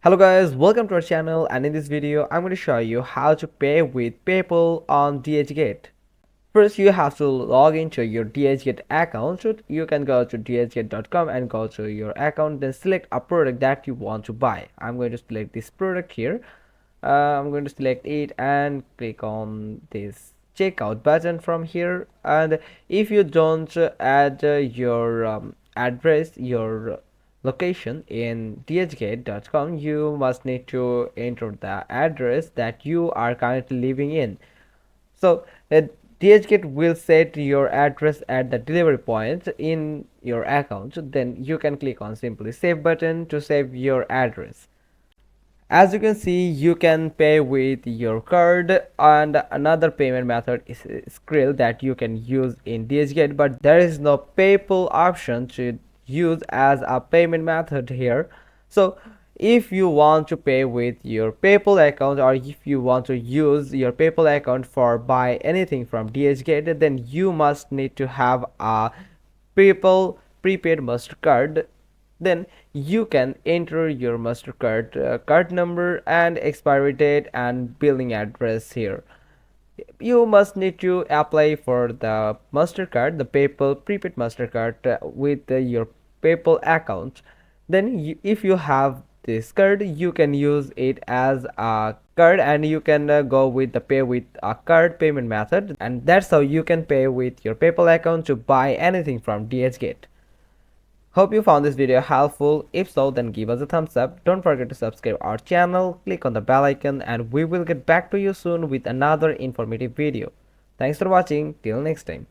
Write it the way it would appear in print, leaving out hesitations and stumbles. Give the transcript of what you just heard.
Hello guys, welcome to our channel, and in this video I'm going to show you how to pay with PayPal on DHGate. First you have to log into your DHGate account. So you can go to dhgate.com and go to your account, then select a product that you want to buy. I'm going to select this product here. I'm going to select it and click on this checkout button from here. And if you don't add your address, your location in dhgate.com, you must need to enter the address that you are currently living in. So DHGate will set your address at the delivery point in your account. Then you can click on simply save button to save your address. As you can see, you can pay with your card, and another payment method is Skrill that you can use in DHGate, but there is no PayPal option to use as a payment method here. So if you want to pay with your PayPal account, or if you want to use your PayPal account for buy anything from DHGate, then you must need to have a PayPal prepaid MasterCard. Then you can enter your MasterCard card number and expiry date and billing address here. You must need to apply for the MasterCard, the PayPal prepaid MasterCard, with your PayPal account. Then if you have this card, you can use it as a card, and you can go with the pay with a card payment method, and that's how you can pay with your PayPal account to buy anything from DHGate. Hope you found this video helpful. If so, then give us a thumbs up. Don't forget to subscribe our channel, click on the bell icon, and we will get back to you soon with another informative video. Thanks for watching. Till next time.